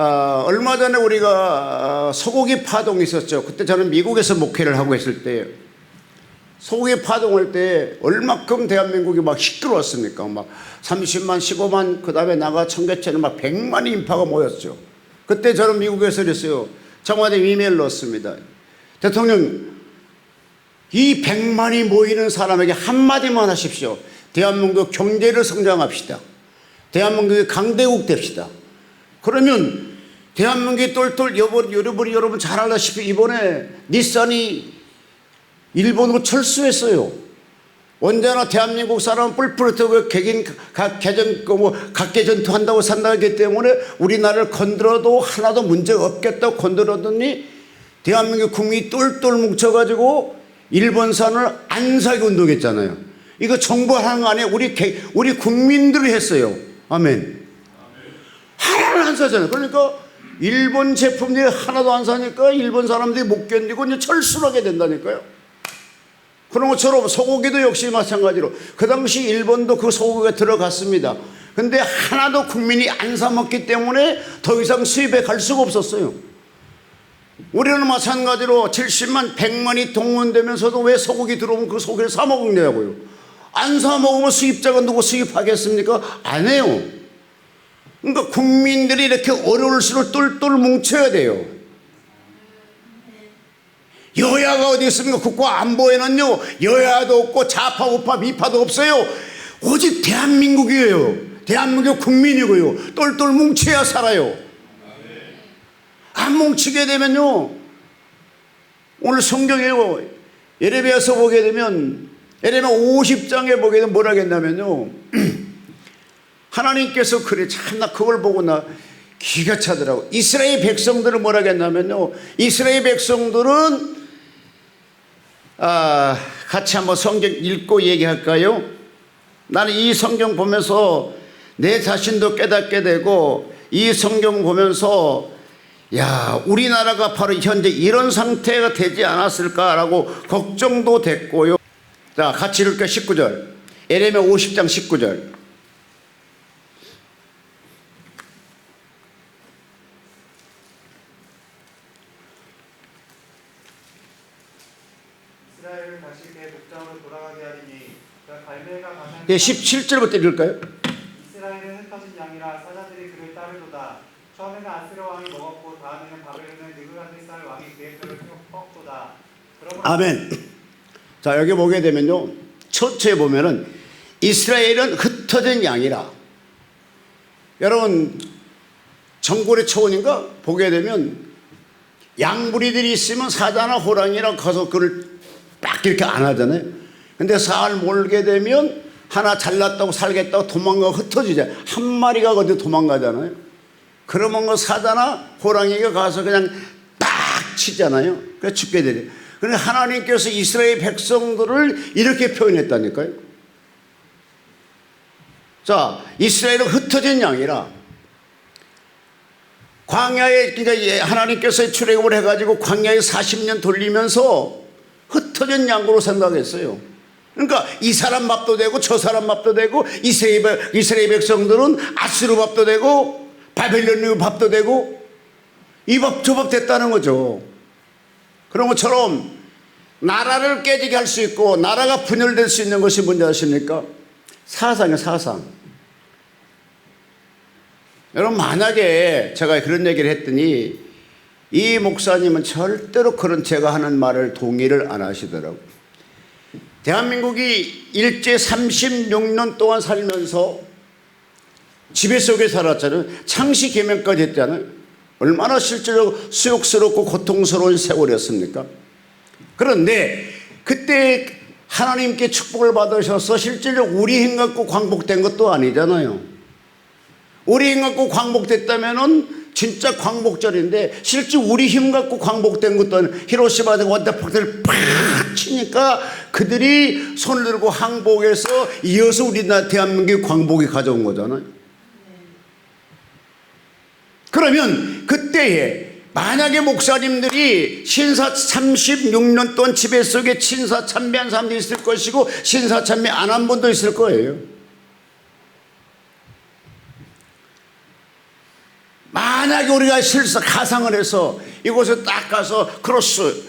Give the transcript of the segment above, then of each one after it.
얼마 전에 우리가 소고기 파동이 있었죠. 그때 저는 미국에서 목회를 하고 있을 때 소고기 파동할 때 얼마큼 대한민국이 막 시끄러웠습니까? 막 30만, 15만, 그 다음에 나가 청계천에 막 100만의 인파가 모였죠. 그때 저는 미국에서 그랬어요. 청와대 이메일 넣었습니다. 대통령, 이 100만이 모이는 사람에게 한마디만 하십시오. 대한민국 경제를 성장합시다. 대한민국이 강대국 됩시다. 그러면 대한민국이 똘똘, 여러분 잘 알다시피 이번에 닛산이 일본으로 철수했어요. 언제나 대한민국 사람은 뿔뿔이 털고 각계 전투한다고 산다기 때문에 우리나라를 건드려도 하나도 문제가 없겠다고 건드렸더니 대한민국 국민이 똘똘 뭉쳐가지고 일본산을 안 사기 운동했잖아요. 이거 정부 하는 거 아니에요. 우리 국민들이 했어요. 아멘. 하나를 안 사잖아요. 그러니까 일본 제품들이 하나도 안 사니까 일본 사람들이 못 견디고 이제 철수를 하게 된다니까요. 그런 것처럼 소고기도 역시 마찬가지로 그 당시 일본도 그 소고기가 들어갔습니다. 근데 하나도 국민이 안 사 먹기 때문에 더 이상 수입에 갈 수가 없었어요. 우리는 마찬가지로 70만 100만이 동원되면서도 왜 소고기 들어오면 그 소고기를 사 먹느냐고요. 안 사 먹으면 수입자가 누구 수입하겠습니까? 안 해요. 그러니까 국민들이 이렇게 어려울수록 똘똘 뭉쳐야 돼요. 여야가 어디 있습니까? 국가 안보에는요 여야도 없고 좌파 우파 미파도 없어요. 오직 대한민국이에요. 대한민국 국민이고요. 똘똘 뭉쳐야 살아요. 안 뭉치게 되면요, 오늘 성경에요 예레미야서 보게 되면 예레미야 50장에 보게 되면 뭐라 했냐면요 하나님께서 그래 참나 그걸 보고 나 기가 차더라고. 이스라엘 백성들은 뭐라 했냐면요, 이스라엘 백성들은 같이 한번 성경 읽고 얘기할까요? 나는 이 성경 보면서 내 자신도 깨닫게 되고 이 성경 보면서 야, 우리나라가 바로 현재 이런 상태가 되지 않았을까라고 걱정도 됐고요. 자, 같이 읽을게요. 19절. 예레미야 50장 19절. 이스라엘을 다시 그의 목장으로 돌아가게 하리니 그 갈매가 가장 17절부터 읽을까요? 이스라엘은 흩어진 양이라 사자들이 그를 따르도다. 처음에는 아스르 왕이 먹었고 다음에는 바벨론의 느부갓네살 왕이 그의 뼈를 꺾도다. 아멘. 자, 여기 보게 되면요 첫째 보면은 이스라엘은 흩어진 양이라. 여러분 정골의 초원인가 보게 되면 양부리들이 있으면 사자나 호랑이랑 가서 그를 딱 이렇게 안 하잖아요. 근데 사흘 몰게 되면 하나 잘났다고 살겠다고 도망가고 흩어지잖아요. 한 마리가 어디 도망가잖아요. 그러면 그 사자나 호랑이가 가서 그냥 딱 치잖아요. 그래서 죽게 되죠. 그런데 하나님께서 이스라엘 백성들을 이렇게 표현했다니까요. 자, 이스라엘은 흩어진 양이라. 광야에, 그러니까 하나님께서 출애굽을 해가지고 광야에 40년 돌리면서 흩어진 양으로 생각했어요. 그러니까 이 사람 밥도 되고 저 사람 밥도 되고 이스라엘 백성들은 아수르 밥도 되고 바벨론 밥도 되고 이 밥 저 밥 됐다는 거죠. 그런 것처럼 나라를 깨지게 할 수 있고 나라가 분열될 수 있는 것이 뭔지 아십니까? 사상이에요. 사상. 여러분 만약에 제가 그런 얘기를 했더니 이 목사님은 절대로 그런 제가 하는 말을 동의를 안 하시더라고요. 대한민국이 일제 36년 동안 살면서 지배 속에 살았잖아요. 창씨 개명까지 했잖아요. 얼마나 실제로 수욕스럽고 고통스러운 세월이었습니까? 그런데 그때 하나님께 축복을 받으셔서 실제로 우리 힘 갖고 광복된 것도 아니잖아요. 우리 힘 갖고 광복됐다면은 진짜 광복절인데 실제 우리 힘 갖고 광복된 것도 아니고 히로시마에 원자폭탄을 팍 치니까 그들이 손을 들고 항복해서 이어서 우리나라 대한민국의 광복이 가져온 거잖아요. 그러면 그때에 만약에 목사님들이 신사 36년 동안 지배 속에 신사 참배한 사람도 있을 것이고 신사 참배 안 한 분도 있을 거예요. 만약 만약에 우리가 실수 가상을 해서 이곳에 딱 가서 크로스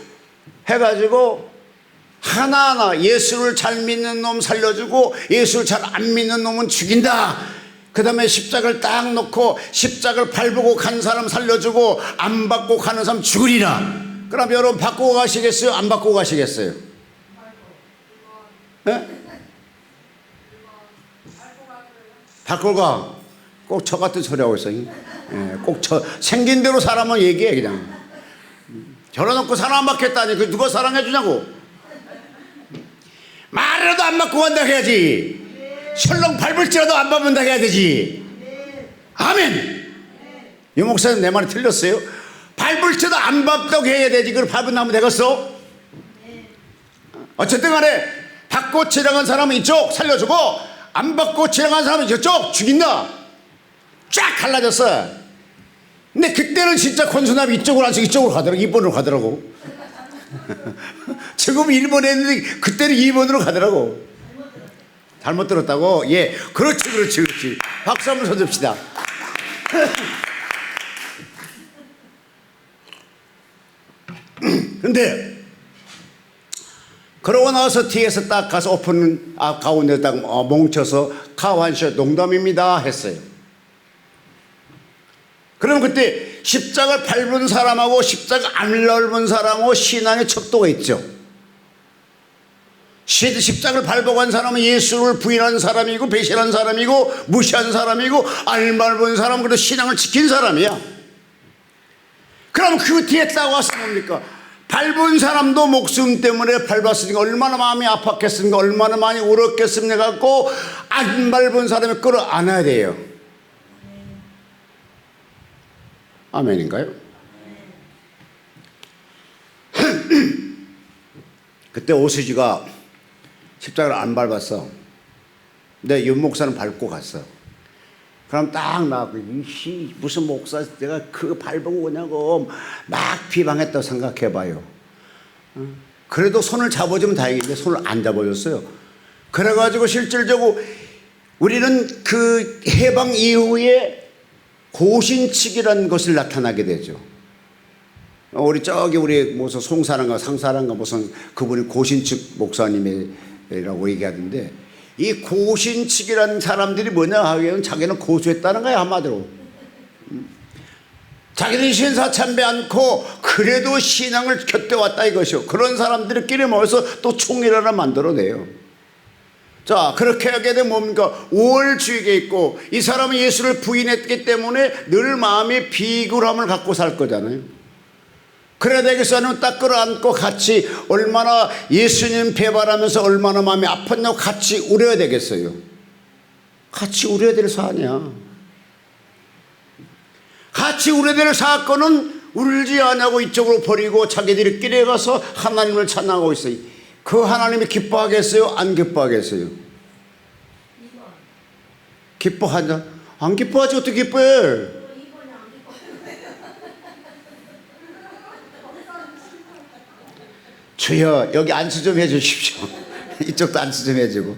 해가지고 하나하나 예수를 잘 믿는 놈 살려주고 예수를 잘 안 믿는 놈은 죽인다. 그 다음에 십자가를 딱 놓고 십자가를 밟고 간 사람 살려주고 안 받고 가는 사람 죽으리라. 그럼 여러분 바꾸고 가시겠어요? 안 바꾸고 가시겠어요? 네? 바꾸고 가. 꼭 저 같은 소리 하고 있어. 꼭 저 생긴 대로 사람은 얘기해 그냥. 결혼놓고 사랑 안 받겠다니 그 누가 사랑해 주냐고. 말이라도 안 받고 간다 해야지. 설렁 밟을지라도 안 밟는다 해야 되지. 아멘. 이 목사님 내 말이 틀렸어요? 밟을지라도 안 밟다고 해야 되지. 그걸 밟은다면 되겠어? 어쨌든 간에 받고 지나간 사람은 이쪽 살려주고 안 받고 지나간 사람은 이쪽 죽인다. 쫙 갈라졌어. 근데 그때는 진짜 권순남이 이쪽으로 안 쓰고 이쪽으로 가더라고. 2번으로 가더라고. 지금 1번 했는데 그때는 2번으로 가더라고. 잘못 들었다고? 예, 그렇지. 박수 한번 쳐줍시다. 근데 그러고 나서 뒤에서 딱 가서 오픈 가운데 딱 뭉쳐서 카완쇼 농담입니다 했어요. 그럼 그때 십자가를 밟은 사람하고 십자가 안 밟은 사람하고 신앙의 척도가 있죠. 십자가를 밟고 간 사람은 예수를 부인한 사람이고 배신한 사람이고 무시한 사람이고 안 밟은 사람은 그래도 신앙을 지킨 사람이야. 그럼 그 뒤에 딱 와서 뭡니까? 밟은 사람도 목숨 때문에 밟았으니까 얼마나 마음이 아팠겠습니까? 얼마나 많이 울었겠습니까? 갖고 안 밟은 사람이 끌어안아야 돼요. 아멘인가요? 그때 오수지가 십자가를 안 밟았어. 근데 윤 목사는 밟고 갔어. 그럼 딱 나와서 이씨 무슨 목사 내가 그거 밟은 거냐고 막 비방했다고 생각해봐요. 그래도 손을 잡아주면 다행인데 손을 안 잡아줬어요. 그래가지고 실질적으로 우리는 그 해방 이후에 고신칙이라는 것을 나타나게 되죠. 우리 저기 우리 무슨 송사랑가 상사랑가 무슨 그분이 고신칙 목사님이라고 얘기하던데 이 고신칙이라는 사람들이 뭐냐 하기에는 자기는 고수했다는 거야 한마디로. 자기는 신사참배 않고 그래도 신앙을 곁대왔다 이것이요. 그런 사람들끼리 모여서 또 총회를 하나 만들어내요. 자 그렇게 하게 되면 뭡니까? 우월주의가 있고 이 사람은 예수를 부인했기 때문에 늘 마음에 비굴함을 갖고 살 거잖아요. 그래야 되겠어는 딱 끌어안고 같이 얼마나 예수님 배반하면서 얼마나 마음이 아팠냐고 같이 울어야 되겠어요. 같이 울어야 될 사안이야. 같이 울어야 될 사건은 울지 않냐고 이쪽으로 버리고 자기들끼리 가서 하나님을 찬양하고 있어요. 그 하나님이 기뻐하겠어요? 안 기뻐하겠어요? 기뻐하냐? 안 기뻐하지 어떻게 기뻐해? 주여 여기 안수 좀 해주십시오. 이쪽도 안수 좀 해주고.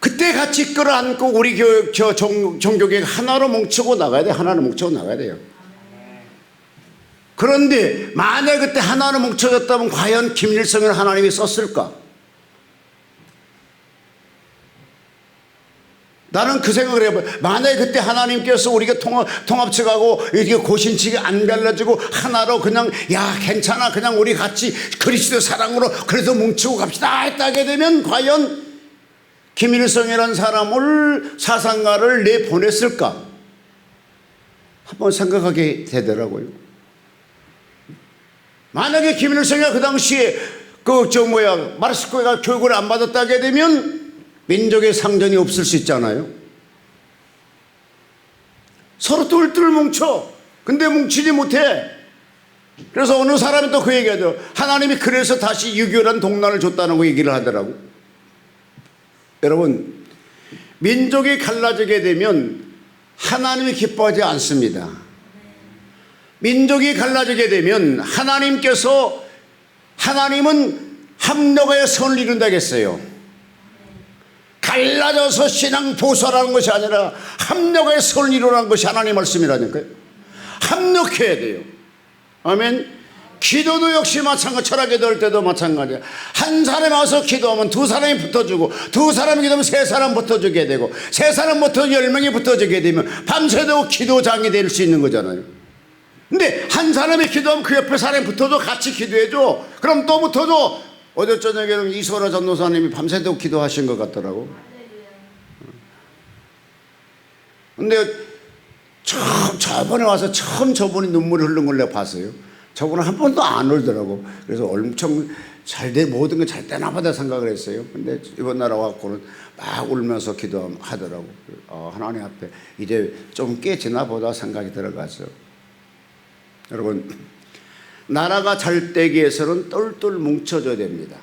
그때 같이 끌어안고 우리 종교계 하나로 뭉치고 나가야 돼. 하나로 뭉치고 나가야 돼요. 그런데 만약 그때 하나로 뭉쳐졌다면 과연 김일성을 하나님이 썼을까? 나는 그 생각을 해봐요. 만약에 그때 하나님께서 우리가 통합측하고 이렇게 고신칙이 안 갈라지고 하나로 그냥 야 괜찮아 그냥 우리 같이 그리스도 사랑으로 그래서 뭉치고 갑시다 했다게 되면 과연 김일성이라는 사람을 사상가를 내보냈을까? 한번 생각하게 되더라고요. 만약에 김일성이가 그 당시에 마르스코가 교육을 안 받았다게 되면 민족의 상전이 없을 수 있잖아요. 서로 똘똘 뭉쳐. 근데 뭉치지 못해. 그래서 어느 사람이 또 그 얘기하죠. 하나님이 그래서 다시 6.25란 동란을 줬다는 거 얘기를 하더라고. 여러분 민족이 갈라지게 되면 하나님이 기뻐하지 않습니다. 민족이 갈라지게 되면 하나님은 합력하여 선을 이룬다겠어요. 갈라져서 신앙 보수하라는 것이 아니라 합력의 선을 이루라는 것이 하나님의 말씀이라니까요. 합력해야 돼요. 아멘. 기도도 역시 마찬가지, 철학에 넣을 때도 마찬가지야. 한 사람이 와서 기도하면 두 사람이 붙어주고, 두 사람이 기도하면 세 사람 붙어주게 되고, 세 사람 붙어 10명이 붙어주게 되면 밤새도록 기도장이 될 수 있는 거잖아요. 근데 한 사람이 기도하면 그 옆에 사람이 붙어줘, 같이 기도해줘. 그럼 또 붙어줘. 어제 저녁에는 이소라 전도사님이 밤새도록 기도하신 것 같더라고. 근데 저번에 와서 처음 저분이 눈물이 흐른 걸 내가 봤어요. 저분은 한 번도 안 울더라고. 그래서 엄청 잘돼, 모든 게 잘 되나 보다 생각을 했어요. 근데 이번 날 와갖고는 막 울면서 기도하더라고. 하나님 앞에 이제 좀 깨지나 보다 생각이 들어가죠. 여러분, 나라가 잘 되기 위해서는 똘똘 뭉쳐져야 됩니다.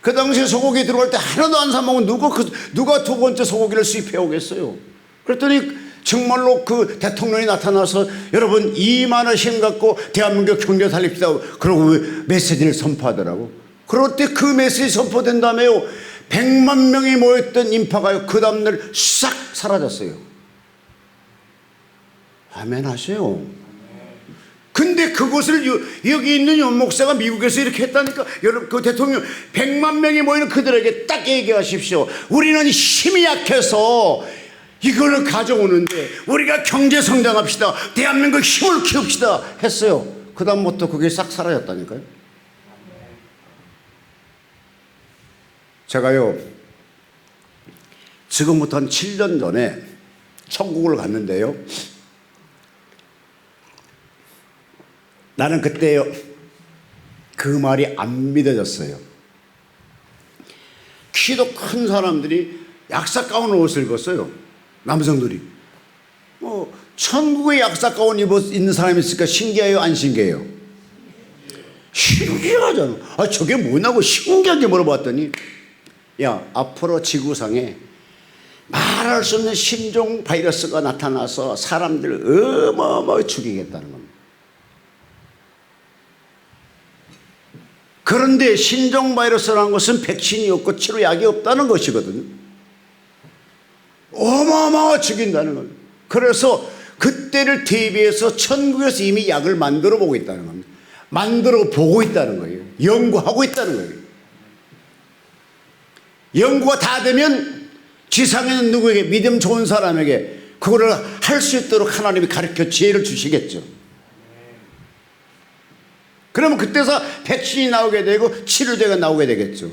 그 당시에 소고기 들어갈 때 하나도 안 사먹은 누가 두 번째 소고기를 수입해 오겠어요? 그랬더니 정말로 그 대통령이 나타나서 여러분 2만원 힘 갖고 대한민국 경제 살립시다 그러고 메시지를 선포하더라고. 그럴 때 그 메시지 선포된 다음에요 100만 명이 모였던 인파가요 그 다음날 싹 사라졌어요. 아멘 하세요. 근데 그것을 여기 있는 연 목사가 미국에서 이렇게 했다니까. 여러분 그 대통령 100만 명이 모이는 그들에게 딱 얘기하십시오. 우리는 힘이 약해서 이거를 가져오는데 우리가 경제 성장합시다. 대한민국 힘을 키웁시다 했어요. 그 다음부터 그게 싹 사라졌다니까요. 제가요 지금부터 한 7년 전에 천국을 갔는데요. 나는 그때요 그 말이 안 믿어졌어요. 키도 큰 사람들이 약사 가운 옷을 입었어요. 남성들이. 천국에 약사 가운 입는 사람이 있을까 신기해요 안 신기해요? 신기하잖아. 저게 뭐냐고 신기하게 물어봤더니 야 앞으로 지구상에 말할 수 없는 신종 바이러스가 나타나서 사람들을 어마어마하게 죽이겠다는 겁니다. 그런데 신종 바이러스라는 것은 백신이 없고 치료약이 없다는 것이거든요. 어마어마하게 죽인다는 겁니다. 그래서 그때를 대비해서 천국에서 이미 약을 만들어 보고 있다는 겁니다. 만들어 보고 있다는 거예요. 연구하고 있다는 거예요. 연구가 다 되면 지상에 있는 누구에게 믿음 좋은 사람에게 그거를 할 수 있도록 하나님이 가르쳐 지혜를 주시겠죠. 그러면 그때서 백신이 나오게 되고 치료제가 나오게 되겠죠.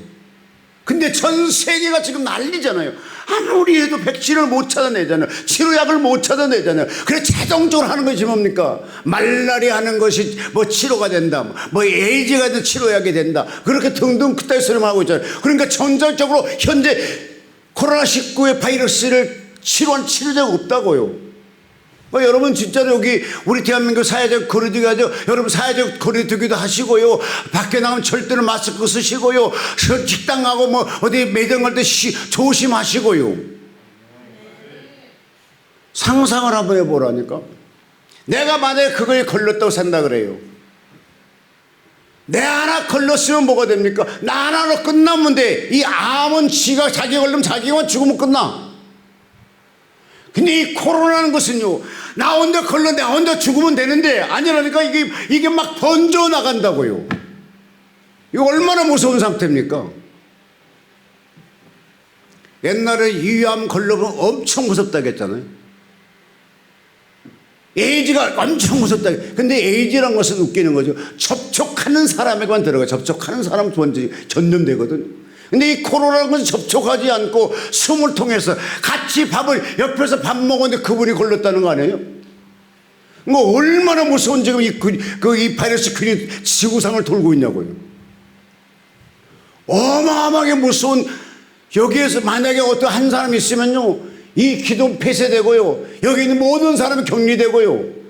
근데 전 세계가 지금 난리잖아요. 아무리 해도 백신을 못 찾아내잖아요. 치료약을 못 찾아내잖아요. 그래 자동적으로 하는 것이 뭡니까? 말라리아 하는 것이 뭐 치료가 된다, 뭐 에이즈가 된 치료약이 된다, 그렇게 등등 그따위 소리만 하고 있잖아요. 그러니까 전적으로 현재 코로나19의 바이러스를 치료한 치료제가 없다고요. 여러분 진짜로 여기 우리 대한민국 사회적 거리두기 하죠. 여러분 사회적 거리두기도 하시고요. 밖에 나가면 절대로 마스크 쓰시고요. 식당 가고 뭐 어디 매장 갈 때 조심하시고요. 상상을 한번 해보라니까. 내가 만약에 그거에 걸렸다고 생각을 해요. 내 하나 걸렸으면 뭐가 됩니까? 나 하나로 끝나면 돼. 이 암은 지가 자기 걸리면 자기만 죽으면 끝나. 근데 이 코로나라는 것은요, 나 혼자 걸려 나 혼자 죽으면 되는데 아니라니까. 이게 막 번져 나간다고요. 이거 얼마나 무서운 상태입니까? 옛날에 위암 걸려보면 엄청 무섭다고 했잖아요. 에이즈가 엄청 무섭다. 근데 에이즈란 것은 웃기는 거죠. 접촉하는 사람에게만 들어가. 접촉하는 사람 전염되거든. 근데 이 코로나라는 것은 접촉하지 않고 숨을 통해서 같이 밥을 옆에서 밥 먹었는데 그분이 걸렸다는 거 아니에요? 뭐 얼마나 무서운 지금 이 바이러스 균이 지구상을 돌고 있냐고요. 어마어마하게 무서운. 여기에서 만약에 어떤 한 사람이 있으면요 이 기도 폐쇄되고요 여기 있는 모든 사람이 격리되고요.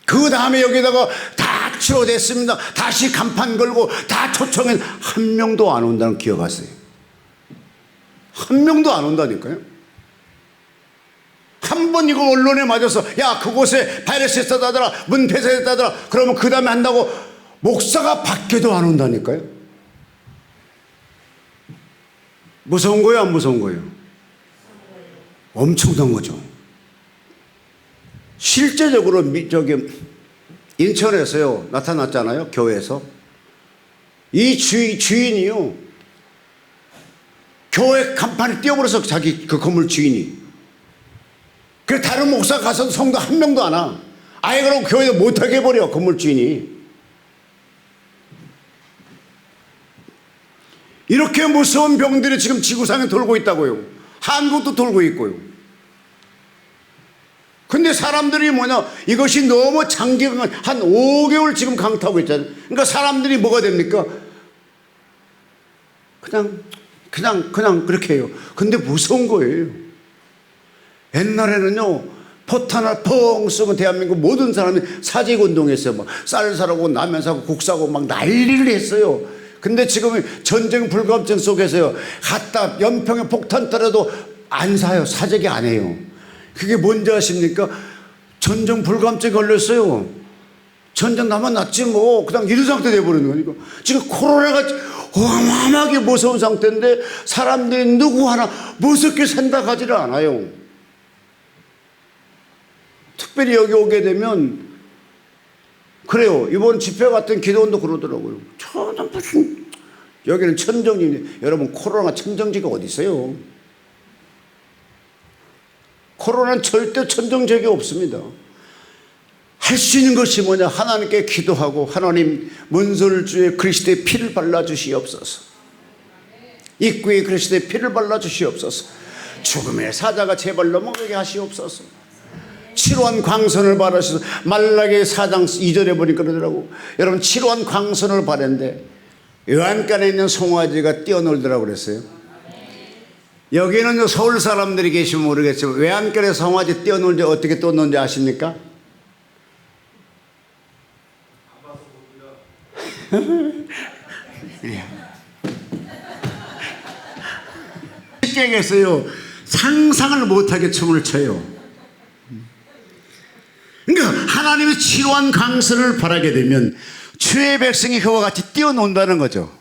그 다음에 여기다가 다 치료됐습니다. 다시 간판 걸고 다 초청해. 한 명도 안 온다는 기억하세요. 한 명도 안 온다니까요. 한 번 이거 언론에 맞아서 야 그곳에 바이러스 있었다더라, 문 폐쇄됐다더라, 그러면 그 다음에 한다고 목사가 밖에도 안 온다니까요. 무서운 거예요, 안 무서운 거예요? 엄청난 거죠. 실제적으로 저기 인천에서요 나타났잖아요. 교회에서 이 주인이요 교회 간판에 띄워버려서 자기 그 건물 주인이. 그래 다른 목사 가서 성도 한 명도 안 와. 아예 그럼 교회 못하게 해버려 건물 주인이. 이렇게 무서운 병들이 지금 지구상에 돌고 있다고요. 한국도 돌고 있고요. 근데 사람들이 뭐냐, 이것이 너무 장기간 한 5개월 지금 강타하고 있잖아요. 그러니까 사람들이 뭐가 됩니까? 그냥 그렇게 해요. 근데 무서운 거예요. 옛날에는요 포탄 하나 펑 쏘면 대한민국 모든 사람이 사직운동했어요. 막 쌀 사고 라면 사고 국 사고 막 난리를 했어요. 근데 지금 전쟁 불감증 속에서요 갖다 연평에 폭탄 떨어도 안 사요. 사직이 안 해요. 그게 뭔지 아십니까? 전쟁 불감증 걸렸어요. 전쟁 나면 낫지 뭐 그냥 이런 상태 돼버리는 거니까. 지금 코로나가 어마어마하게 무서운 상태인데 사람들이 누구 하나 무섭게 생각하지를 않아요. 특별히 여기 오게 되면 그래요. 이번 집회 같은 기도원도 그러더라고요. 저는 무슨 여기는 천정지. 여러분 코로나가 천정지가 어디 있어요? 코로나는 절대 천정적이 없습니다. 할 수 있는 것이 뭐냐? 하나님께 기도하고 하나님 문설주의 그리스도의 피를 발라주시옵소서. 입구에 그리스도의 피를 발라주시옵소서. 죽음의 사자가 제발 넘어가게 하시옵소서. 치료한 광선을 바라셔서 말라기 4장 2절에 보니까 그러더라고. 여러분 치료한 광선을 바랬는데 외안간에 있는 송아지가 뛰어놀더라고 그랬어요. 여기는 서울 사람들이 계시면 모르겠지만 외안간에 송아지 뛰어놀 때 어떻게 뛰어놀는지 아십니까? 쉽게 얘기했어요. 상상을 못하게 춤을 춰요. 그러니까 하나님이 치료한 강선을 바라게 되면 주의 백성이 그와 같이 뛰어논다는 거죠.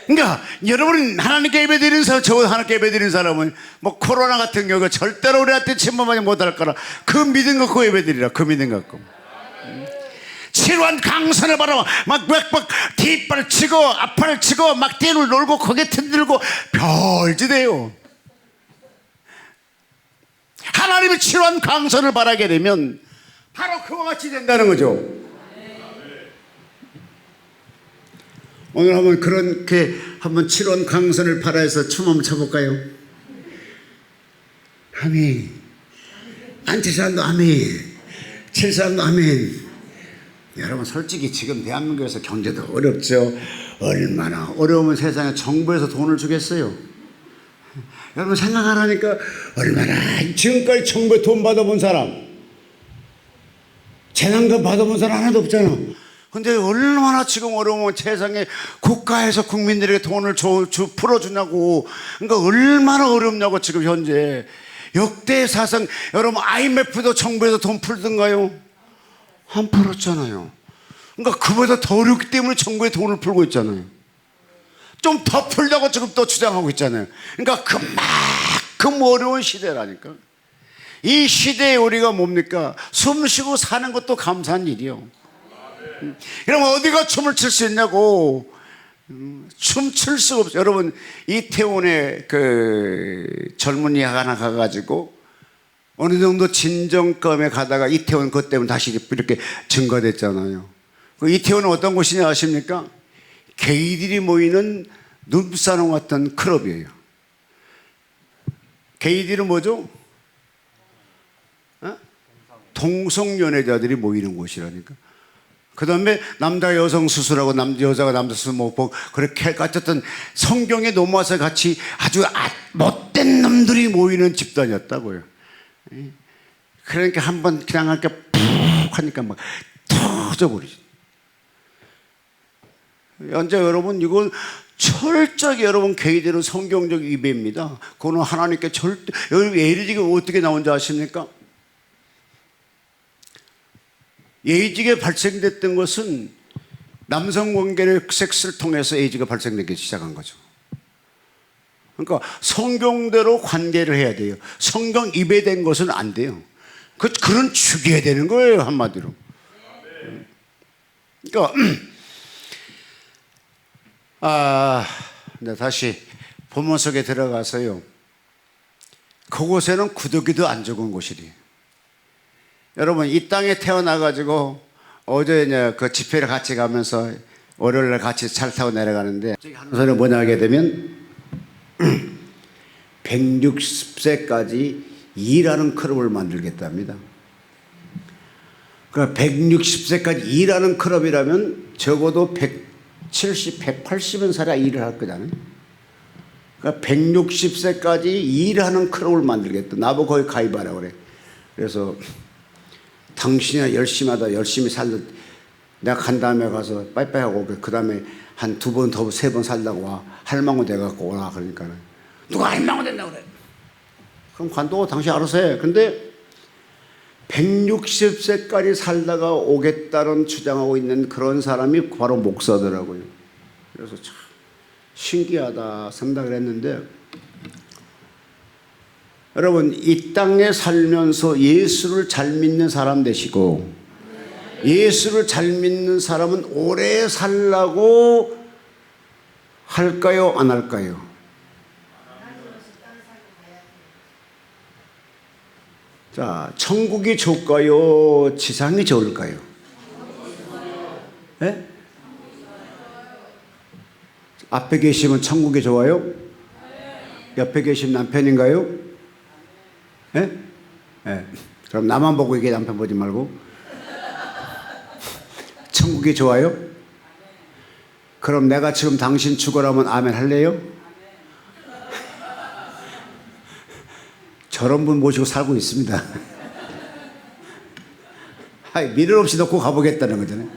그러니까 여러분 하나님께 예배드리는 사람, 저 하나님께 예배드리는 사람은 뭐 코로나 같은 경우 절대로 우리한테 침범하지 못할 거라 그 믿음 갖고 예배드리라. 그 믿음 갖고 치료한 강선을 바라봐 막 뒷발을 치고 앞발을 치고 막 뛰어놀 놀고 고개 흔들고 별지대요. 하나님이 치료한 강선을 바라게 되면 바로 그와 같이 된다는 거죠. 오늘 한번 그렇게 한번 치료한 강선을 바라해서 춤 한번 춰볼까요? 아멘. 앉을 사람도 아멘. 칠 사람도 아멘. 여러분 솔직히 지금 대한민국에서 경제도 어렵죠. 얼마나 어려우면 세상에 정부에서 돈을 주겠어요. 여러분 생각하라니까. 얼마나 지금까지 정부에 돈 받아본 사람, 재난금 받아본 사람 하나도 없잖아. 근데 얼마나 지금 어려우면 세상에 국가에서 국민들에게 돈을 풀어주냐고. 그러니까 얼마나 어렵냐고. 지금 현재 역대 사상. 여러분 IMF도 정부에서 돈 풀던가요? 안 풀었잖아요. 그러니까 그보다 더 어렵기 때문에 정부에 돈을 풀고 있잖아요. 좀 더 풀려고 지금 또 주장하고 있잖아요. 그러니까 그만큼 어려운 시대라니까. 이 시대에 우리가 뭡니까? 숨 쉬고 사는 것도 감사한 일이요. 그럼 어디가 춤을 출 수 있냐고. 춤출 수가 없어요. 여러분 이태원에 그 젊은이 하나 가가지고 어느 정도 진정감에 가다가 이태원 그것 때문에 다시 이렇게 증가됐잖아요. 그 이태원은 어떤 곳이냐 아십니까? 게이들이 모이는 눈사람 같은 클럽이에요. 게이들은 뭐죠? 동성연애자들이 모이는 곳이라니까. 그 다음에 남자 여성 수술하고 여자가 남자 수술 뭐 그렇게 같았던 성경에 넘어와서 같이 아주 못된 놈들이 모이는 집단이었다고요. 그러니까 한번 그냥 이렇게 푹 하니까 막 터져버리죠. 현재 여러분 이건 철저하게 여러분 게이들은 성경적 위배입니다. 그거는 하나님께 절대. 여러분 예리지가 어떻게 나온지 아십니까? 예지가 발생됐던 것은 남성 관계를 섹스를 통해서 에이즈가 발생되기 시작한 거죠. 그러니까 성경대로 관계를 해야 돼요. 성경 입에 된 것은 안 돼요. 그런 죽여야 되는 거예요, 한마디로. 그러니까 다시 본문 속에 들어가서요. 그곳에는 구더기도 안 죽은 곳이래요. 여러분, 이 땅에 태어나가지고 어제 그 집회를 같이 가면서 월요일날 같이 차 타고 내려가는데 하는 소리 뭐냐 하게 되면 160세까지 일하는 클럽을 만들겠답니다. 그러니까 160세까지 일하는 클럽이라면 적어도 170, 180은 살아 일을 할 거잖아요. 그러니까 160세까지 일하는 클럽을 만들겠다. 나보고 거기 가입하라고 그래. 그래서 당신이 열심히 하다 열심히 살다 내가 간 다음에 가서 빠이빠이 하고 그 다음에 한 2번 더 3번 살다고 와. 할망구 돼갖고 오라. 그러니까 누가 할망구 된다고 그래. 그럼 관도 당신 알아서 해. 근데 160세까지 살다가 오겠다는 주장하고 있는 그런 사람이 바로 목사더라고요. 그래서 참 신기하다 생각을 했는데, 여러분, 이 땅에 살면서 예수를 잘 믿는 사람 되시고, 예수를 잘 믿는 사람은 오래 살라고 할까요? 안 할까요? 자, 천국이 좋을까요? 지상이 좋을까요? 네? 앞에 계시면 천국이 좋아요? 옆에 계신 남편인가요? 네? 네. 그럼 나만 보고 얘기해, 남편 보지 말고. 천국이 좋아요? 그럼 내가 지금 당신 죽으라면 아멘 할래요? 저런 분 모시고 살고 있습니다. 미련 없이 놓고 가보겠다는 거잖아요.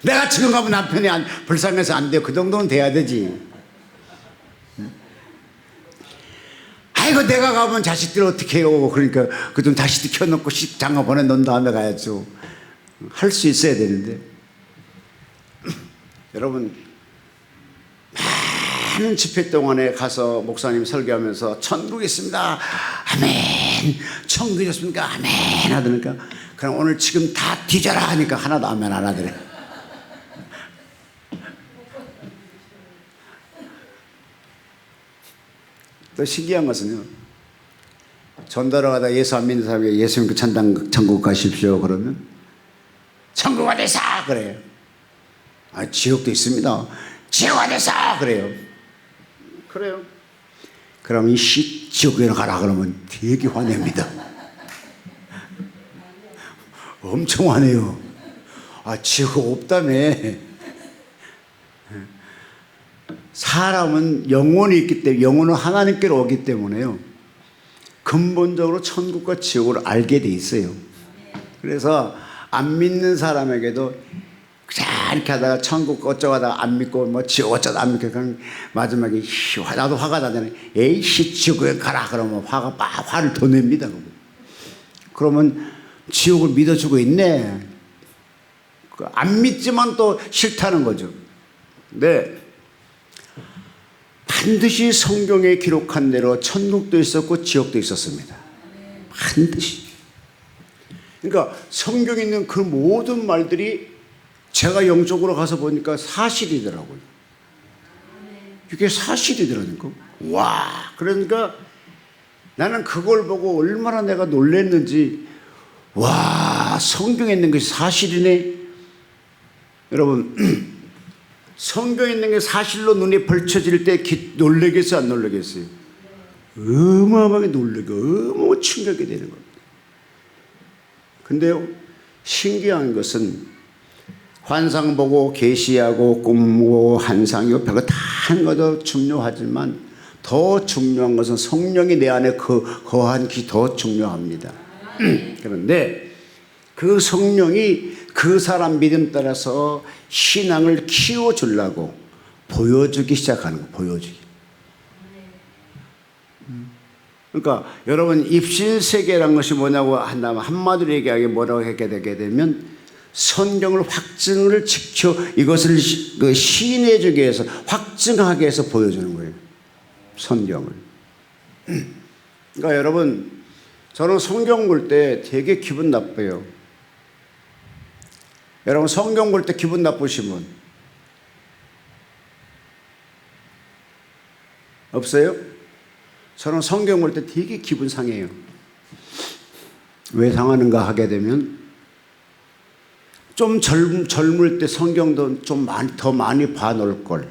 내가 지금 가면 남편이 불쌍해서 안 돼요. 그 정도는 돼야 되지. 아이고, 내가 가면 자식들 어떻게 해요? 그러니까 그좀 자식들 켜놓고 장가 보내놓은 다음에 가야죠. 할 수 있어야 되는데. 여러분, 많은 집회 동안에 가서 목사님 설교하면서 천국이 있습니다. 아멘. 천국이 있습니까? 아멘. 하더니까 그럼 오늘 지금 다 뒤져라 하니까 하나도 아멘 안 하더래. 또 신기한 것은요, 전도하러 가다 예수 안 믿는 사람이 예수님 그 천국 가십시오 그러면 천국 어디서 그래요. 지옥도 있습니다. 지옥 어디서 그래요. 그래요. 그럼 이 지옥에 가라 그러면 되게 화냅니다. 엄청 화내요. 지옥 없다며. 사람은 영혼이 있기 때문에, 영혼은 하나님께로 오기 때문에요, 근본적으로 천국과 지옥을 알게 돼 있어요. 그래서 안 믿는 사람에게도 이렇게 하다가 천국 어쩌고 하다가 안 믿고 뭐 지옥 어쩌다 안 믿고 그냥 마지막에 나도 화가 나잖아요. 에이씨 지옥에 가라 그러면 화를 더 냅니다. 그러면 지옥을 믿어주고 있네. 안 믿지만 또 싫다는 거죠. 네. 반드시 성경에 기록한 대로 천국도 있었고 지옥도 있었습니다. 반드시. 그러니까 성경에 있는 그 모든 말들이 제가 영적으로 가서 보니까 사실이더라고요. 이게 사실이더라니까. 와, 그러니까 나는 그걸 보고 얼마나 내가 놀랐는지, 와, 성경에 있는 것이 사실이네. 여러분, 성경에 있는 게 사실로 눈이 벌쳐질 때 놀라겠어요, 안 놀라겠어요? 어마어마하게 놀라고 어마어마하게 충격이 되는 겁니다. 근데요, 신기한 것은 환상 보고 계시하고 꿈 보고 환상이고 별거 다 하는 것도 중요하지만 더 중요한 것은 성령이 내 안에 거한 게 더 중요합니다. 그런데 그 성령이 그 사람 믿음 따라서 신앙을 키워주려고 보여주기 시작하는 거예요. 보여주기. 그러니까 여러분, 입신세계라는 것이 뭐냐고 한다면 한마디로 얘기하게 뭐라고 하게 되게 되면 성경을 확증을 지켜 이것을 시인해주기 위해서 확증하기 위해서 보여주는 거예요. 성경을. 그러니까 여러분, 저는 성경 볼 때 되게 기분 나빠요. 여러분 성경 볼 때 기분 나쁘시면 없어요? 저는 성경 볼 때 되게 기분 상해요. 왜 상하는가 하게 되면 좀 젊을 때 성경도 좀 더 많이 봐놓을 걸.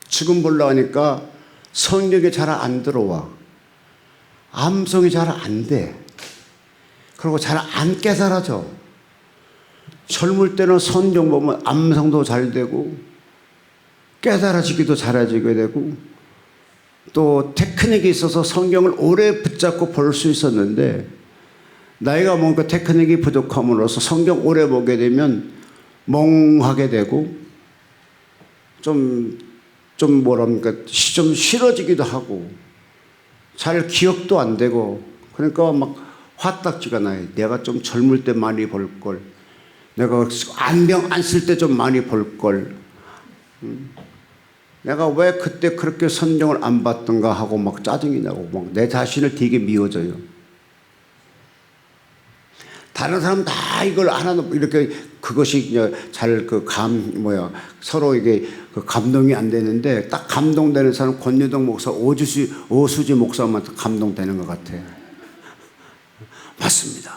지금 보려고 하니까 성경이 잘 안 들어와. 암송이 잘 안 돼. 그리고 잘 안 깨달아져. 젊을 때는 성경 보면 암송도 잘 되고 깨달아지기도 잘해지게 되고 또 테크닉이 있어서 성경을 오래 붙잡고 볼 수 있었는데 나이가 먹으니까 테크닉이 부족함으로써 성경 오래 보게 되면 멍하게 되고 좀 뭐랍니까 좀 싫어지기도 하고 잘 기억도 안 되고 그러니까 막 화딱지가 나요. 내가 좀 젊을 때 많이 볼 걸. 내가 안경 안 쓸 때 좀 많이 볼 걸. 내가 왜 그때 그렇게 성경을 안 봤던가 하고 막 짜증이 나고 막 내 자신을 되게 미워져요. 다른 사람 다 이걸 하나도 이렇게 그것이 잘 서로 이게 감동이 안 되는데 딱 감동되는 사람 권유동 목사, 오수지 목사만 감동되는 것 같아. 맞습니다.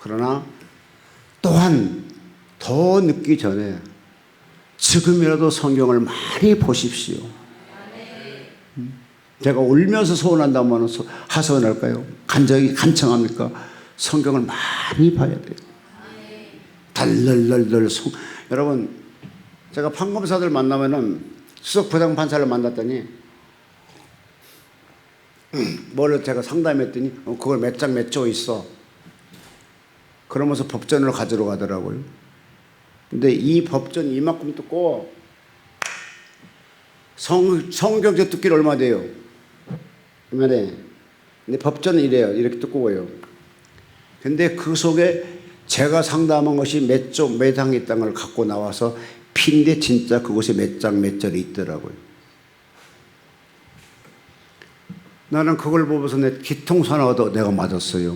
그러나 또한 더 늦기 전에 지금이라도 성경을 많이 보십시오. 제가 울면서 소원한다면 하소연할까요? 간청합니까? 성경을 많이 봐야 돼요. 달달달달 여러분, 제가 판검사들 만나면은 수석 부장판사를 만났더니 뭘 제가 상담했더니 그걸 몇 장 몇 조 있어. 그러면서 법전을 가지러 가더라고요. 근데 이 법전 이만큼 뜯고 성경제 뜯기를 얼마 돼요? 얼마네? 근데 법전은 이래요. 이렇게 두꺼워요. 근데 그 속에 제가 상담한 것이 몇 조, 몇 항 있다는 걸 갖고 나와서 핀데 진짜 그것이 몇 장, 몇 절이 있더라고요. 나는 그걸 보면서 내 기통사나워도 내가 맞았어요.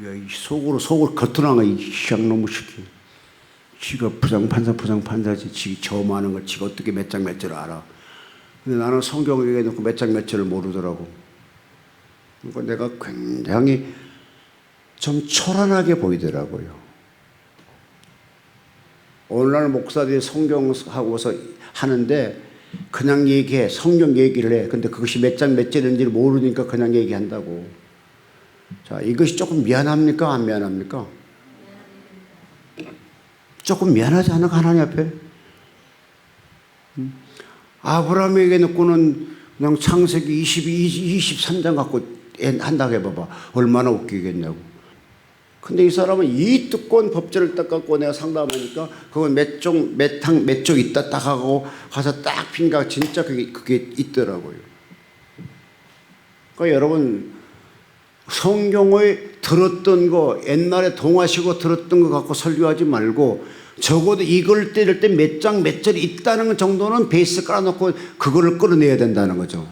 야, 이 속을 겉으로나가 이 희양놈의 새끼. 지가 부장판사지. 지 저 많은 걸 지가 어떻게 몇 장, 몇 절을 알아. 근데 나는 성경에 놓고 몇 장, 몇 절을 모르더라고. 그러니까 내가 굉장히 좀 초란하게 보이더라고요. 오늘날 목사들이 성경하고서 하는데 그냥 얘기해. 성경 얘기를 해. 근데 그것이 몇 장, 몇 절인지를 모르니까 그냥 얘기한다고. 자, 이것이 조금 미안합니까? 안 미안합니까? 조금 미안하지 않아? 하나님 앞에? 아브라함에게 놓고는 그냥 창세기 23장 갖고 한다고 해봐봐. 얼마나 웃기겠냐고. 근데 이 사람은 이 두꺼운 법전을 딱 갖고 내가 상담하니까 그건 몇 쪽 있다 딱 하고 가서 딱 핀가 진짜 그게 있더라고요. 그러니까 여러분 성경을 들었던 거 옛날에 동화시고 들었던 거 갖고 설교하지 말고 적어도 이걸 때릴 때 몇 장 몇 절이 있다는 정도는 베이스 깔아놓고 그거를 끌어내야 된다는 거죠.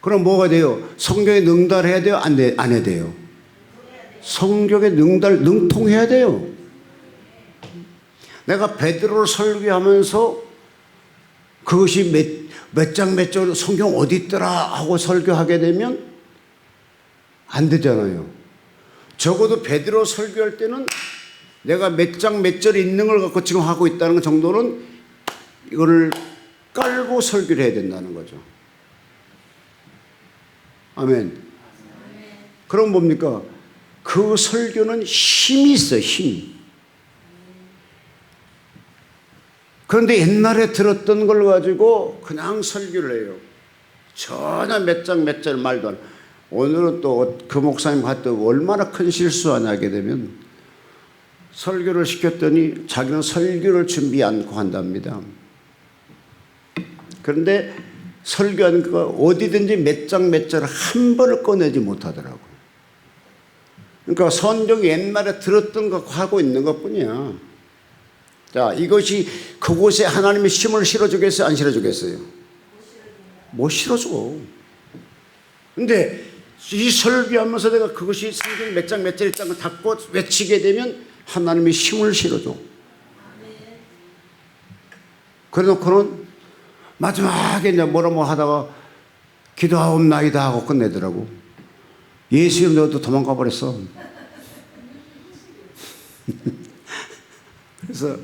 그럼 뭐가 돼요? 성경에 능달해야 돼요? 안 해야 돼요? 성경에 능통해야 돼요. 내가 베드로를 설교하면서 그것이 몇 장 몇 절 성경 어디 있더라 하고 설교하게 되면 안 되잖아요. 적어도 베드로 설교할 때는 내가 몇 장 몇 절이 있는 걸 갖고 지금 하고 있다는 정도는 이거를 깔고 설교를 해야 된다는 거죠. 아멘. 그럼 뭡니까? 그 설교는 힘이 있어요. 힘이. 그런데 옛날에 들었던 걸 가지고 그냥 설교를 해요. 전혀 몇 장 몇 절 말도 안. 오늘은 또 그 목사님 갔더니 얼마나 큰 실수하냐게 되면 설교를 시켰더니 자기는 설교를 준비 않고 한답니다. 그런데 설교하는 거가 어디든지 몇 장 몇 절을 한 번을 꺼내지 못하더라고요. 그러니까 성경 옛날에 들었던 거 하고 있는 것 뿐이야. 자, 이것이 그곳에 하나님의 힘을 실어주겠어요? 안 실어주겠어요? 못 실어줘. 근데 이 설교하면서 내가 그것이 성경 몇 장 몇 절 있다는 걸 닫고 외치게 되면 하나님의 힘을 실어줘. 그래 놓고는 마지막에 이제 뭐라 하다가 기도하옵나이다 하고 끝내더라고. 예수 이름 너도 도망가 버렸어. 그래서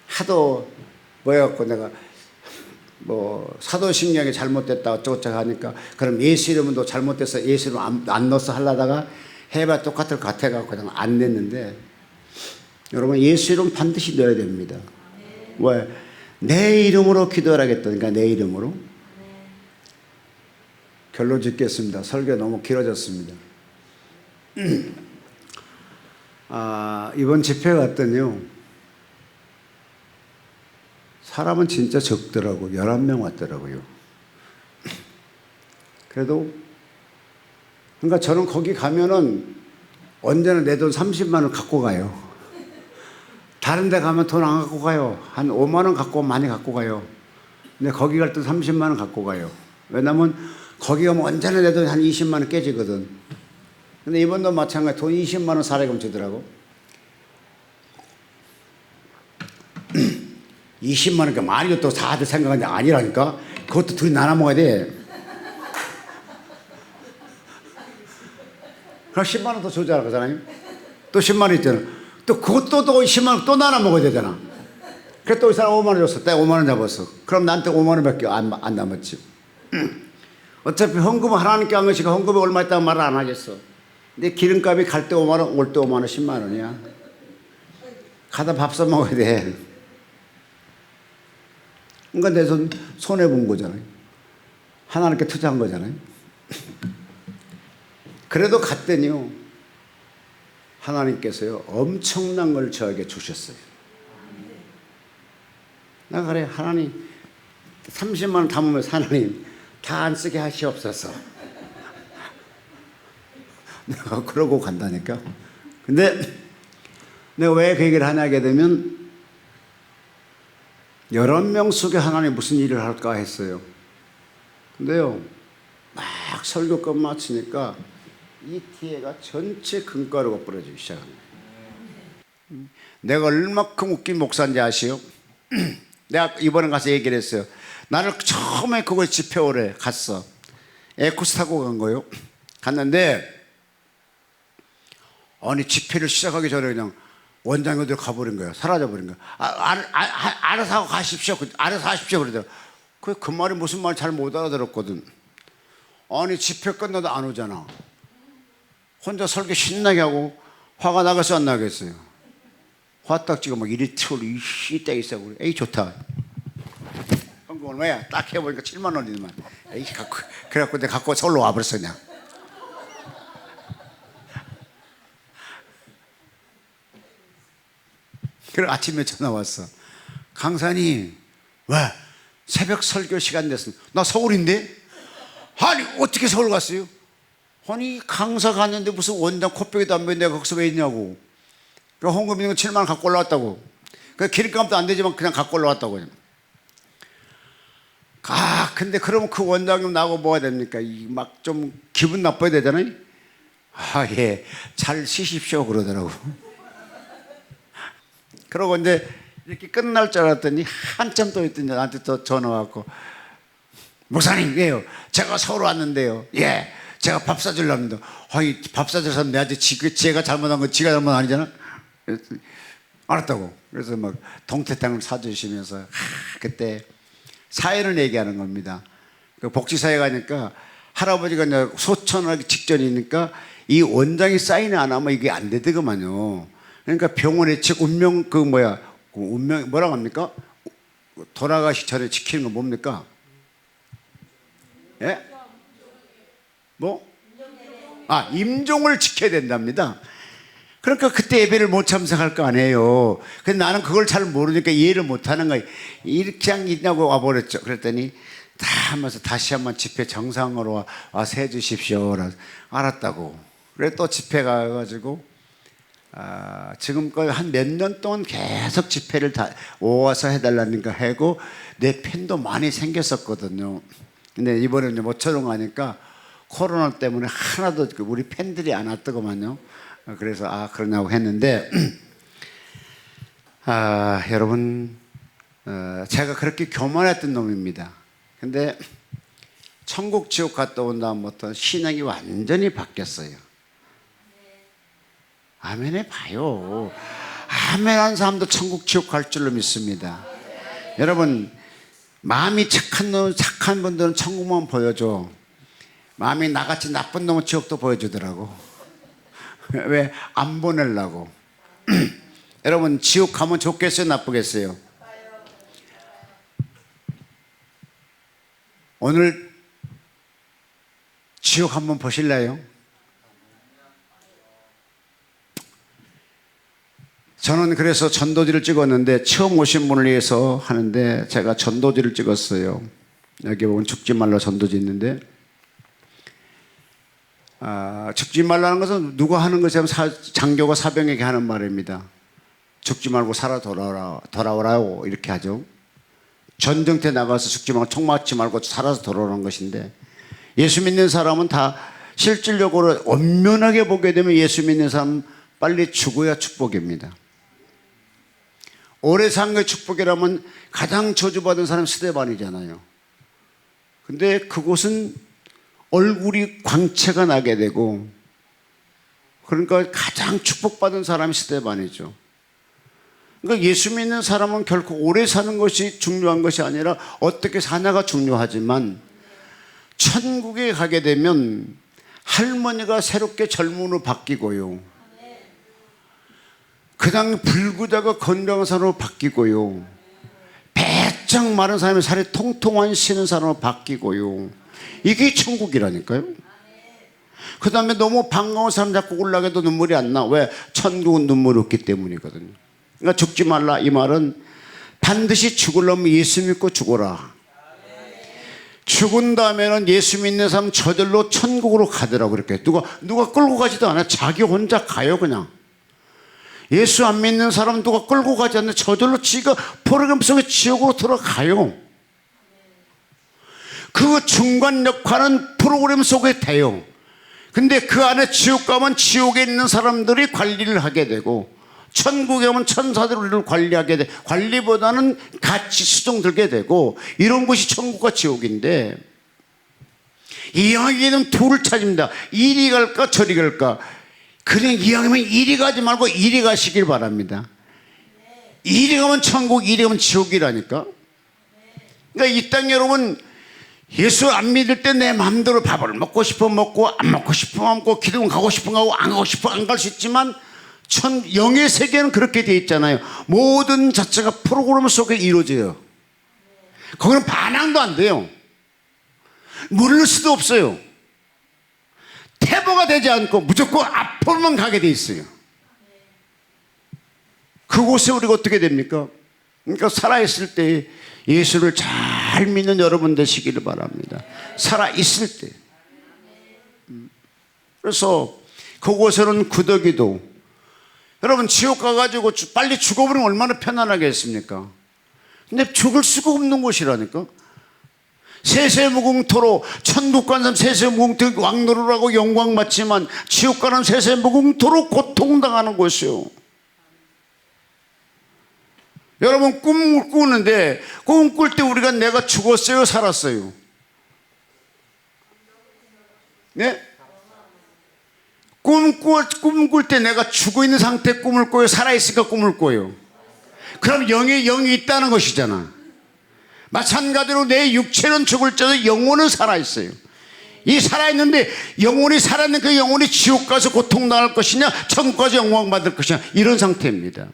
하도 뭐여갖고 내가 뭐 사도신경이 잘못됐다 어쩌고저쩌고 하니까 그럼 예수 이름도 잘못돼서 예수 이름 안 넣어서 하려다가 해봐 똑같을 것 같아갖고 그냥 안 냈는데, 여러분 예수 이름 반드시 넣어야 됩니다. 왜? 내 이름으로 기도하라겠다니까. 내 이름으로. 결론 짓겠습니다. 설교 너무 길어졌습니다. 이번 집회 갔더니요, 사람은 진짜 적더라고. 11명 왔더라고요. 그래도 그러니까 저는 거기 가면은 언제나 내 돈 30만 원 갖고 가요. 다른 데 가면 돈 안 갖고 가요. 한 5만 원 갖고 많이 갖고 가요. 근데 거기 갈 때 30만 원 갖고 가요. 왜냐면 거기 가면 언제나 내 돈 한 20만 원 깨지거든. 근데 이번도 마찬가지 돈 20만 원 사례금 주더라고. 20만 원이니까 많이 줬다고 다들 생각하는데 아니라니까. 그것도 둘이 나눠 먹어야 돼. 그럼 10만 원 더 주자 그러잖아요. 또 10만 원 있잖아. 또 그것도 또 10만 원 또 나눠 먹어야 되잖아. 그래서 또 이 사람 5만 원 줬어. 내가 5만 원 잡았어. 그럼 나한테 5만 원밖에 안 남았지. 어차피 헌금은 하나님께 한 것이고 헌금이 얼마 있다고 말을 안 하겠어. 근데 기름값이 갈 때 5만 원, 올 때 5만 원, 10만 원이야. 가다 밥 사 먹어야 돼. 그러니까 내 손 손해본 거잖아요. 하나님께 투자한 거잖아요. 그래도 갔더니요, 하나님께서요 엄청난 걸 저에게 주셨어요. 내가 그래, 하나님 30만 원 담으면서 하나님 다 안 쓰게 하시옵소서. 내가 그러고 간다니까. 근데 내가 왜 그 얘기를 하냐 하게 되면 11명 속에 하나님 무슨 일을 할까 했어요. 근데요, 막 설교 끝마치니까 이 티에가 전체 금가루가 뿌려지기 시작합니다. 내가 얼마큼 웃긴 목사인지 아시오? 내가 이번에 가서 얘기를 했어요. 나는 처음에 그걸 집회 오래 갔어. 에쿠스 타고 간 거요. 갔는데 아니 집회를 시작하기 전에 그냥 원장이 어디로 가버린 거야. 사라져버린 거야. 알아서 하고 가십시오. 알아서 하십시오. 그러더라고. 그 말이 무슨 말 잘 못 알아들었거든. 아니 집회 끝나도 안 오잖아. 혼자 설교 신나게 하고 화가 나겠어 안 나겠어요? 화딱지가 막 이리 튀어 이씨 때 있어. 에이 좋다. 헌금 얼마야? 딱 해보니까 7만 원이더만. 에이 갖고 그래갖고 내가 갖고 서울로 와버렸어 그냥. 그래 아침에 전화 왔어. 강사님, 왜 새벽 설교 시간 됐어? 나 서울인데? 아니 어떻게 서울 갔어요? 아니 강사 갔는데 무슨 원장 코빼기도 안 보이는데 내가 거기서 왜 있냐고. 그 헌금 있는 거 7만 원 갖고 올라왔다고. 그 기름값도 안 되지만 그냥 갖고 올라왔다고. 근데 그러면 그 원장님 나하고 뭐가 됩니까? 막 좀 기분 나빠야 되잖아요. 예, 잘 쉬십시오 그러더라고. 그러고 이제 이렇게 끝날 줄 알았더니 한참 또 있더니 나한테 또 전화 왔고, 목사님 왜요? 제가 서울 왔는데요. 예, 제가 밥 사주려는데, 아니 밥 사주려서 내한테 제가 잘못한 건 지가 잘못 아니잖아. 그랬더니 알았다고. 그래서 막 동태탕을 사주시면서 그때 사연을 얘기하는 겁니다. 그 복지사에 가니까 할아버지가 이제 소천하기 직전이니까 이 원장이 사인을 안 하면 이게 안 되더구만요. 그러니까 병원에 운명 운명 뭐라고 합니까? 돌아가시 전에 지키는 거 뭡니까? 예? 뭐? 임종을 지켜야 된답니다. 그러니까 그때 예배를 못 참석할 거 아니에요. 근데 나는 그걸 잘 모르니까 이해를 못 하는 거예요. 이렇게 그냥 있냐고 와버렸죠. 그랬더니 다 하면서 다시 한번 집회 정상으로 와서 해주십시오. 알았다고. 그래 또 집회 가가지고 지금까지 한 몇 년 동안 계속 집회를 다 와서 해달라니까 하고 내 팬도 많이 생겼었거든요. 근데 이번에 이제 모처럼 가니까 코로나 때문에 하나도 우리 팬들이 안 왔더구만요. 그래서 그러냐고 했는데 여러분 제가 그렇게 교만했던 놈입니다. 근데 천국 지옥 갔다 온 다음부터 신앙이 완전히 바뀌었어요. 아멘 해봐요. 아멘 한 사람도 천국 지옥 갈 줄로 믿습니다. 여러분 마음이 착한 분들은 천국만 보여줘. 마음이 나같이 나쁜 놈은 지옥도 보여주더라고. 왜? 안 보내려고. 여러분 지옥 가면 좋겠어요? 나쁘겠어요? 오늘 지옥 한번 보실래요? 저는 그래서 전도지를 찍었는데 처음 오신 분을 위해서 하는데 제가 전도지를 찍었어요. 여기 보면 죽지 말라 전도지 있는데 죽지 말라는 것은 누가 하는 것이 아니라 장교가 사병에게 하는 말입니다. 죽지 말고 살아 돌아오라고 이렇게 하죠. 전쟁터에 나가서 죽지 말고 총 맞지 말고 살아서 돌아오는 것인데 예수 믿는 사람은 다 실질적으로 엄연하게 보게 되면 예수 믿는 사람은 빨리 죽어야 축복입니다. 오래 산 게 축복이라면 가장 저주받은 사람이 스데반이잖아요. 근데 그곳은 얼굴이 광채가 나게 되고 그러니까 가장 축복받은 사람이 스데반이죠. 그러니까 예수 믿는 사람은 결코 오래 사는 것이 중요한 것이 아니라 어떻게 사냐가 중요하지만 천국에 가게 되면 할머니가 새롭게 젊은으로 바뀌고요. 그 다음에 불구자가 건강한 사람으로 바뀌고요. 배짱 마른 사람이 살이 통통한 쉬는 사람으로 바뀌고요. 이게 천국이라니까요. 그 다음에 너무 반가운 사람 자꾸 올라가도 눈물이 안 나. 왜? 천국은 눈물이 없기 때문이거든요. 그러니까 죽지 말라 이 말은 반드시 죽으려면 예수 믿고 죽어라. 죽은 다음에는 예수 믿는 사람 저절로 천국으로 가더라고. 그렇게 누가 끌고 가지도 않아. 자기 혼자 가요. 그냥 예수 안 믿는 사람 누가 끌고 가지 않는데 저절로 지가 프로그램 속에 지옥으로 들어가요. 그 중간 역할은 프로그램 속에 돼요. 근데 그 안에 지옥 가면 지옥에 있는 사람들이 관리를 하게 되고 천국에 오면 천사들이 우리를 관리하게 돼. 관리보다는 같이 수종 들게 되고 이런 것이 천국과 지옥인데 이왕이면 둘을 찾습니다. 이리 갈까 저리 갈까. 그냥 이왕이면 이리 가지 말고 이리 가시길 바랍니다. 이리 가면 천국, 이리 가면 지옥이라니까. 그러니까 이 땅 여러분 예수 안 믿을 때 내 마음대로 밥을 먹고 싶으면 먹고 안 먹고 싶으면 안 먹고 기도원 가고 싶으면 가고 안 가고 싶으면 안 갈 수 있지만 영의 세계는 그렇게 돼 있잖아요. 모든 자체가 프로그램 속에 이루어져요. 거기는 반항도 안 돼요. 물을 수도 없어요. 태보가 되지 않고 무조건 앞으로만 가게 돼 있어요. 그곳에 우리가 어떻게 됩니까? 그러니까 살아있을 때 예수를 잘 믿는 여러분 되시기를 바랍니다. 살아있을 때. 그래서 그곳에는 구더기도 여러분 지옥 가가지고 빨리 죽어버리면 얼마나 편안하겠습니까? 근데 죽을 수가 없는 곳이라니까. 세세무궁토로 천국 가는 사람 세세무궁토 왕노를 하고 영광 받지만 지옥 가는 세세무궁토로 고통당하는 곳이요. 여러분 꿈을 꾸는데 꿈 꿀 때 우리가 내가 죽었어요 살았어요? 네? 꿈 꿀 때 내가 죽어 있는 상태에 꿈을 꿔요? 살아있으니까 꿈을 꿔요? 그럼 영이 있다는 것이잖아. 마찬가지로 내 육체는 죽을지라도 영혼은 살아있어요. 이 살아있는데 영혼이 살아있는 그 영혼이 지옥 가서 고통당할 것이냐 천국 가서 영광 받을 것이냐 이런 상태입니다.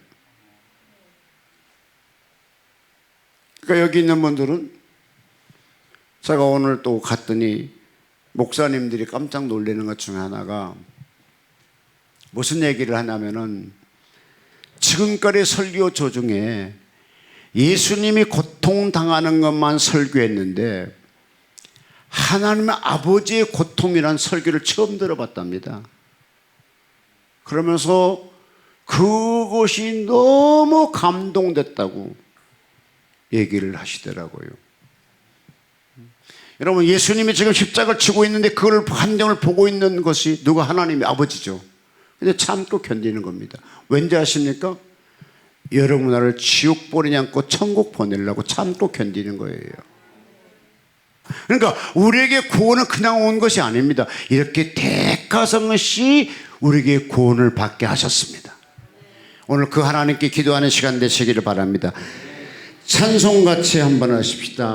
그러니까 여기 있는 분들은 제가 오늘 또 갔더니 목사님들이 깜짝 놀라는 것 중에 하나가 무슨 얘기를 하냐면은 지금까지 설교조 중에 예수님이 고통당하는 것만 설교했는데 하나님의 아버지의 고통이란 설교를 처음 들어봤답니다. 그러면서 그것이 너무 감동됐다고 얘기를 하시더라고요. 여러분, 예수님이 지금 십자가를 지고 있는데 그걸 환경을 보고 있는 것이 누가? 하나님의 아버지죠. 근데 참고 견디는 겁니다. 왠지 아십니까? 여러분 나를 지옥 보내지 않고 천국 보내려고 참고 견디는 거예요. 그러니까 우리에게 구원은 그냥 온 것이 아닙니다. 이렇게 대가성없이 우리에게 구원을 받게 하셨습니다. 오늘 그 하나님께 기도하는 시간 되시기를 바랍니다. 찬송같이 한번 하십시다.